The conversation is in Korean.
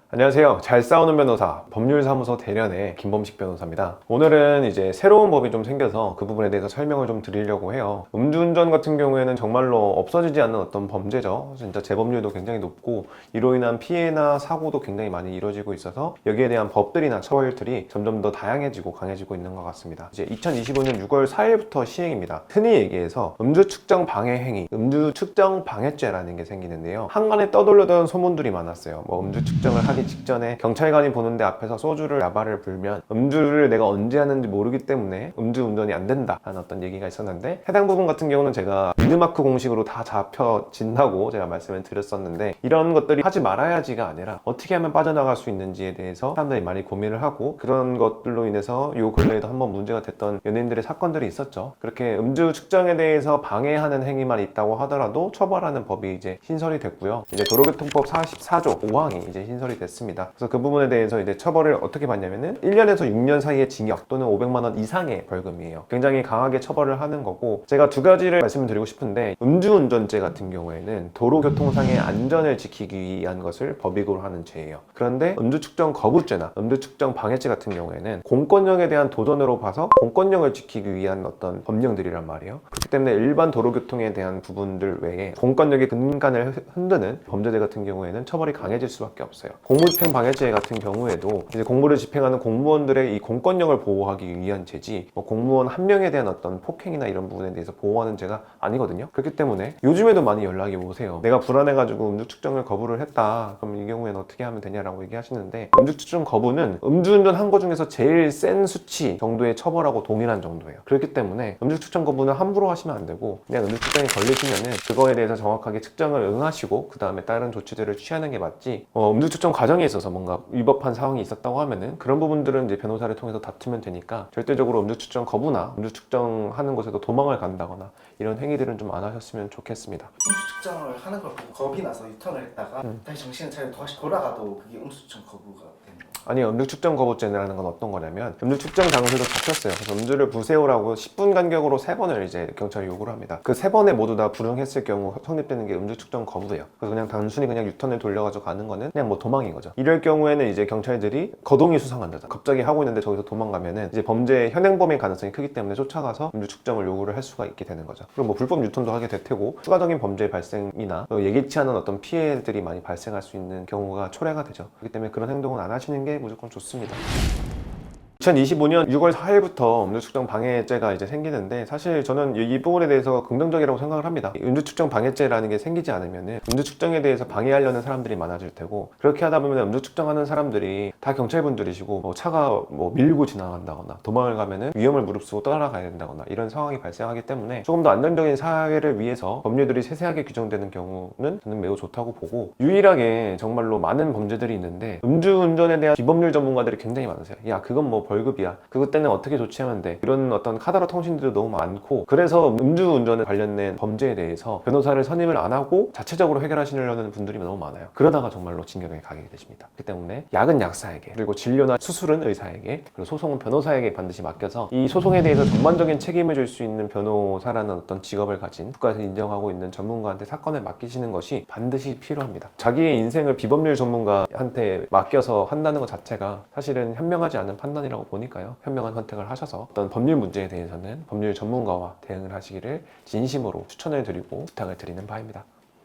안녕하세요. 잘 싸우는 변호사, 법률사무소 대련의 김범식 변호사입니다. 오늘은 이제 새로운 법이 좀 생겨서 그 부분에 대해서 설명을 좀 드리려고 해요. 음주운전 같은 경우에는 정말로 없어지지 않는 어떤 범죄죠. 진짜 재범률도 굉장히 높고 이로 인한 피해나 사고도 굉장히 많이 이루어지고 있어서 여기에 대한 법들이나 처벌들이 점점 더 다양해지고 강해지고 있는 것 같습니다. 이제 2025년 6월 4일부터 시행입니다. 흔히 얘기해서 음주 측정 방해 행위, 음주 측정 방해죄라는 게 생기는데요. 한간에 떠돌려던 소문들이 많았어요. 음주 측정을 하기 직전에 경찰관이 보는데 앞에서 소주를 야바를 불면 음주를 내가 언제 하는지 모르기 때문에 음주운전이 안 된다 라는 어떤 얘기가 있었는데, 해당 부분 같은 경우는 제가 미드마크 공식으로 다 잡혀진다고 제가 말씀을 드렸었는데, 이런 것들이 하지 말아야지가 아니라 어떻게 하면 빠져나갈 수 있는지에 대해서 사람들이 많이 고민을 하고, 그런 것들로 인해서 요 근래에도 한번 문제가 됐던 연예인들의 사건들이 있었죠. 그렇게 음주 측정에 대해서 방해하는 행위만 있다고 하더라도 처벌하는 법이 이제 신설이 됐고요. 이제 도로교통법 44조 5항이 이제 신설이 됐습니다. 그래서 그 부분에 대해서 이제 처벌을 어떻게 받냐면은 1년에서 6년 사이의 징역 또는 500만 원 이상의 벌금이에요. 굉장히 강하게 처벌을 하는 거고, 제가 두 가지를 말씀을 드리고 싶은데, 음주운전죄 같은 경우에는 도로교통상의 안전을 지키기 위한 것을 법익으로 하는 죄예요. 그런데 음주측정 거부죄나 음주측정 방해죄 같은 경우에는 공권력에 대한 도전으로 봐서 공권력을 지키기 위한 어떤 법령들이란 말이에요. 그렇기 때문에 일반 도로교통에 대한 부분들 외에 공권력의 근간을 흔드는 범죄들 같은 경우에는 처벌이 강해질 수밖에 없어요. 공무집행 방해죄 같은 경우에도 이제 공무를 집행하는 공무원들의 이 공권력을 보호하기 위한 죄지, 공무원 한 명에 대한 어떤 폭행이나 이런 부분에 대해서 보호하는 죄가 아니거든요. 그렇기 때문에 요즘에도 많이 연락이 오세요. 내가 불안해가지고 음주 측정을 거부를 했다. 그럼 이 경우에는 어떻게 하면 되냐라고 얘기하시는데, 음주 측정 거부는 음주운전 한 거 중에서 제일 센 수치 정도의 처벌하고 동일한 정도예요. 그렇기 때문에 음주 측정 거부는 함부로 하시면 안 되고, 그냥 음주 측정이 걸리시면은 그거에 대해서 정확하게 측정을 응하시고 그 다음에 다른 조치들을 취하는 게 맞지, 음주 측정 과정에 있어서 뭔가 위법한 상황이 있었다고 하면은 그런 부분들은 이제 변호사를 통해서 다투면 되니까, 절대적으로 음주 측정 거부나 음주 측정하는 곳에도 도망을 간다거나 이런 행위들은 좀 안 하셨으면 좋겠습니다. 음수 측정을 하는 걸 보고 겁이 나서 유턴을 했다가 다시 정신을 차리고 다시 돌아가도 그게 음수 측정 거부가 되는 거예요. 아니, 음주 측정 거부죄라는 건 어떤 거냐면, 음주 측정 장소에서 잡혔어요. 그래서 음주를 부세우라고 10분 간격으로 3번을 이제 경찰이 요구를 합니다. 그 3번에 모두 다 불응했을 경우 성립되는 게 음주 측정 거부예요. 그래서 그냥 단순히 그냥 유턴을 돌려가지고 가는 거는 그냥 도망인 거죠. 이럴 경우에는 이제 경찰들이 거동이 수상한다, 갑자기 하고 있는데 저기서 도망가면은 이제 범죄 현행범의 가능성이 크기 때문에 쫓아가서 음주 측정을 요구를 할 수가 있게 되는 거죠. 그리고 불법 유턴도 하게 될 테고, 추가적인 범죄 발생이나 예기치 않은 어떤 피해들이 많이 발생할 수 있는 경우가 초래가 되죠. 그렇기 때문에 그런 행동은 안 하시는 게 무조건 좋습니다. 2025년 6월 4일부터 음주측정 방해죄가 이제 생기는데, 사실 저는 이 부분에 대해서 긍정적이라고 생각을 합니다. 음주측정 방해죄라는 게 생기지 않으면 음주측정에 대해서 방해하려는 사람들이 많아질 테고, 그렇게 하다 보면 음주측정하는 사람들이 다 경찰분들이시고 차가 밀고 지나간다거나 도망을 가면은 위험을 무릅쓰고 따라가야 된다거나 이런 상황이 발생하기 때문에, 조금 더 안정적인 사회를 위해서 법률들이 세세하게 규정되는 경우는 저는 매우 좋다고 보고, 유일하게 정말로 많은 범죄들이 있는데 음주운전에 대한 비법률 전문가들이 굉장히 많으세요. 야, 그건 벌금이야, 그것 때는 어떻게 조치하면 돼, 이런 어떤 카더라 통신들도 너무 많고, 그래서 음주운전에 관련된 범죄에 대해서 변호사를 선임을 안 하고 자체적으로 해결하시려는 분들이 너무 많아요. 그러다가 정말로 징역에 가게 되십니다. 그렇기 때문에 약은 약사에게, 그리고 진료나 수술은 의사에게, 그리고 소송은 변호사에게 반드시 맡겨서 이 소송에 대해서 전반적인 책임을 질 수 있는 변호사라는 어떤 직업을 가진, 국가에서 인정하고 있는 전문가한테 사건을 맡기시는 것이 반드시 필요합니다. 자기의 인생을 비법률 전문가한테 맡겨서 한다는 것 자체가 사실은 현명하지 않은 판단이라고 보니까요, 현명한 선택을 하셔서 어떤 법률 문제에 대해서는 법률 전문가와 대응을 하시기를 진심으로 추천을 드리고 부탁을 드리는 바입니다.